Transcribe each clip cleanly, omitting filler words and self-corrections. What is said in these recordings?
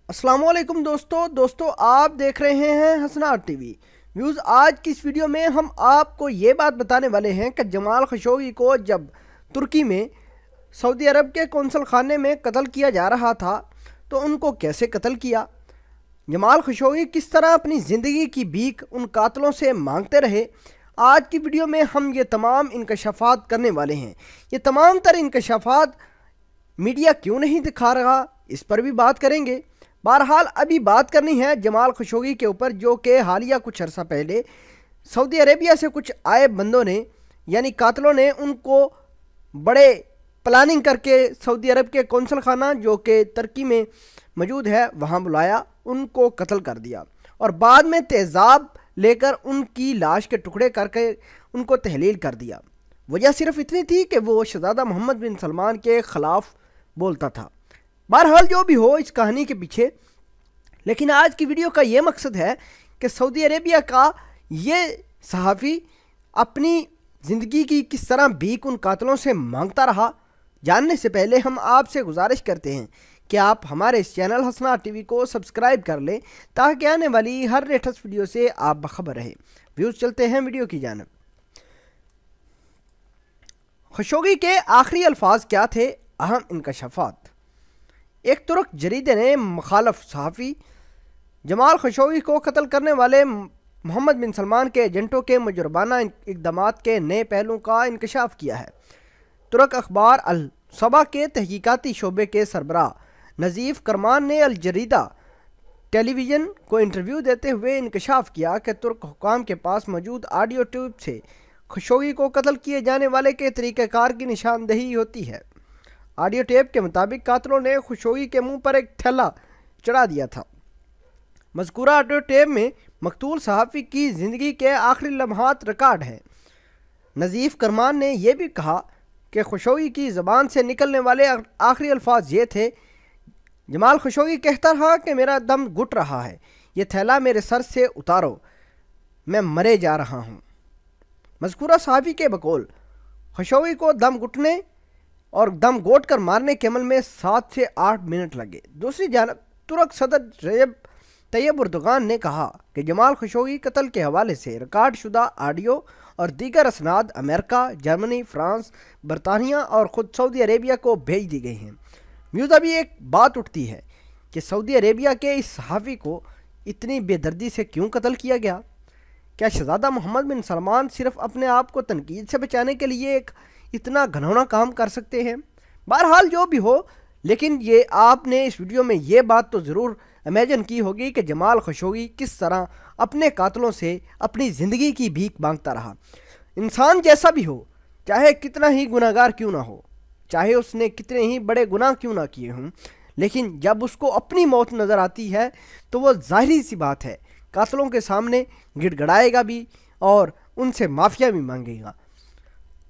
अस्सलाम वालेकुम दोस्तों आप देख रहे हैं हसनात टीवी व्यूज़। आज की इस वीडियो में हम आपको ये बात बताने वाले हैं कि जमाल खशोगी को जब तुर्की में सऊदी अरब के कौंसल खाने में कत्ल किया जा रहा था तो उनको कैसे कत्ल किया, जमाल खशोगी किस तरह अपनी ज़िंदगी की भीख उन कातलों से मांगते रहे। आज की वीडियो में हम ये तमाम इंकशाफात करने वाले हैं। ये तमाम तर इंकशाफात मीडिया क्यों नहीं दिखा रहा, इस पर भी बात करेंगे। बहरहाल अभी बात करनी है जमाल खशोगी के ऊपर, जो कि हालिया कुछ अर्सा पहले सऊदी अरेबिया से कुछ आए बंदों ने यानी कातलों ने उनको बड़े प्लानिंग करके सऊदी अरब के कौंसल खाना जो कि तुर्की में मौजूद है वहाँ बुलाया, उनको कत्ल कर दिया और बाद में तेज़ाब लेकर उनकी लाश के टुकड़े करके उनको तहलील कर दिया। वजह सिर्फ इतनी थी कि वो शहज़ादा मोहम्मद बिन सलमान के ख़िलाफ़ बोलता था। बहरहाल जो भी हो इस कहानी के पीछे, लेकिन आज की वीडियो का ये मकसद है कि सऊदी अरेबिया का ये सहाफ़ी अपनी ज़िंदगी की किस तरह भीख उन कातलों से मांगता रहा। जानने से पहले हम आपसे गुजारिश करते हैं कि आप हमारे इस चैनल हसनात टीवी को सब्सक्राइब कर लें ताकि आने वाली हर लेटेस्ट वीडियो से आप बाखबर रहें। व्यूज़ चलते हैं वीडियो की जानिब। खशोगी के आखिरी अल्फाज क्या थे, अहम इंकशाफात। एक तुर्क जरीदे ने मुखालफ सहाफ़ी जमाल खशोगी को कत्ल करने वाले मोहम्मद बिन सलमान के एजेंटों के मुजरबाना इक़दामात के नए पहलुओं का इंकशाफ किया है। तुर्क अखबार अल सबा के तहकीकाती शोबे के सरबराह नज़ीफ़ करमान ने अल जरीदा टेलीविज़न को इंटरव्यू देते हुए इंकशाफ किया कि तुर्क हुकाम के पास मौजूद ऑडियो टेप से खशोगी को कत्ल किए जाने वाले के तरीक़ाकार की निशानदही होती है। ऑडियो टेप के मुताबिक कातलों ने खशोगी के मुंह पर एक थैला चढ़ा दिया था। मज़कूरा ऑडियो टेप में मकतूल सहाफ़ी की ज़िंदगी के आखिरी लम्हात रिकॉर्ड है। नज़ीफ़ करमान ने यह भी कहा कि खशोगी की ज़बान से निकलने वाले आखिरी अल्फाज ये थे, जमाल खशोगी कहता रहा कि मेरा दम घुट रहा है, ये थैला मेरे सर से उतारो, मैं मरे जा रहा हूँ। मज़कूरा सहाफ़ी के बकौल खशोगी को दम घुटने और दम घोट कर मारने के अमल में 7 से 8 मिनट लगे। दूसरी जानब तुर्क सदर रजब तैयब एर्दोगान ने कहा कि जमाल खशोगी कत्ल के हवाले से रिकॉर्ड शुदा ऑडियो और दीगर असनाद अमेरिका, जर्मनी, फ्रांस, बरतानिया और ख़ुद सऊदी अरेबिया को भेज दी गई हैं। व्यूज़ अभी एक बात उठती है कि सऊदी अरेबिया के इस सहाफ़ी को इतनी बेदर्दी से क्यों कत्ल किया गया। क्या शहज़ादा मोहम्मद बिन सलमान सिर्फ अपने आप को तनकीद से बचाने के लिए एक इतना घिनौना काम कर सकते हैं। बहरहाल जो भी हो, लेकिन ये आपने इस वीडियो में ये बात तो ज़रूर इमेजिन की होगी कि जमाल खशोगी किस तरह अपने कातलों से अपनी ज़िंदगी की भीख मांगता रहा। इंसान जैसा भी हो, चाहे कितना ही गुनाहगार क्यों ना हो, चाहे उसने कितने ही बड़े गुनाह क्यों ना किए हों, लेकिन जब उसको अपनी मौत नज़र आती है तो वो ज़ाहिरी सी बात है कातलों के सामने गिड़गड़ाएगा भी और उनसे माफ़िया भी मांगेगा।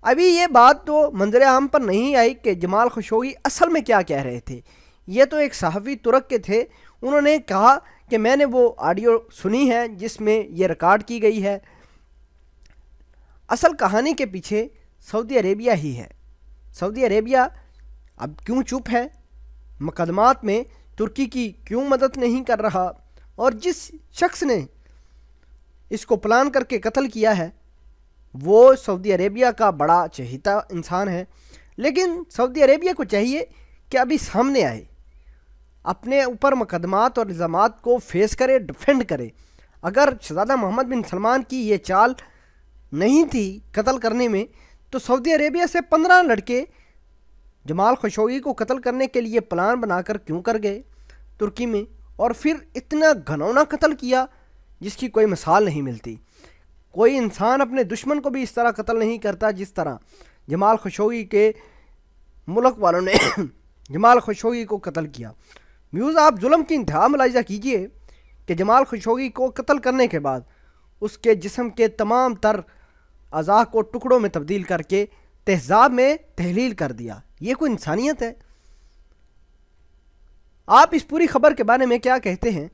अभी ये बात तो मंजर आम पर नहीं आई कि जमाल खशोगी असल में क्या कह रहे थे। ये तो एक सहाफ़ी तुर्क के थे, उन्होंने कहा कि मैंने वो ऑडियो सुनी है जिसमें ये रिकॉर्ड की गई है। असल कहानी के पीछे सऊदी अरेबिया ही है। सऊदी अरेबिया अब क्यों चुप है, मुकदमात में तुर्की की क्यों मदद नहीं कर रहा, और जिस शख्स ने इसको प्लान करके कत्ल किया है वो सऊदी अरेबिया का बड़ा चहेता इंसान है। लेकिन सऊदी अरेबिया को चाहिए कि अभी सामने आए, अपने ऊपर मुकदमात और इल्ज़ामात को फेस करे, डिफेंड करे। अगर शहज़ादा मोहम्मद बिन सलमान की ये चाल नहीं थी कत्ल करने में तो सऊदी अरेबिया से 15 लड़के जमाल खशोगी को कत्ल करने के लिए प्लान बनाकर क्यों कर गए तुर्की में, और फिर इतना घिनौना कत्ल किया जिसकी कोई मिसाल नहीं मिलती। कोई इंसान अपने दुश्मन को भी इस तरह कत्ल नहीं करता जिस तरह जमाल खशोगी के मुल्क वालों ने जमाल खशोगी को कत्ल किया। व्यूज़ आप जुल्म की इंतहा मुलाहिज़ा कीजिए कि जमाल खशोगी को कत्ल करने के बाद उसके जिस्म के तमाम तर अज़ा को टुकड़ों में तब्दील करके तेज़ाब में तहलील कर दिया। ये कोई इंसानियत है? आप इस पूरी खबर के बारे में क्या कहते हैं?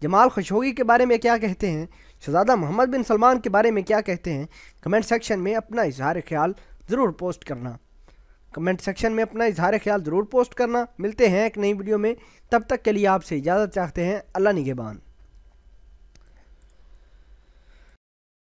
जमाल खशोगी के बारे में क्या कहते हैं? शहज़ादा मोहम्मद बिन सलमान के बारे में क्या कहते हैं? कमेंट सेक्शन में अपना इज़हार ख्याल ज़रूर पोस्ट करना। کمنٹ سیکشن میں اپنا اظہار خیال ضرور پوسٹ کرنا. ملتے ہیں ایک نئی ویڈیو میں, تب تک کے لیے آپ سے اجازت چاہتے ہیں. اللہ نگہبان.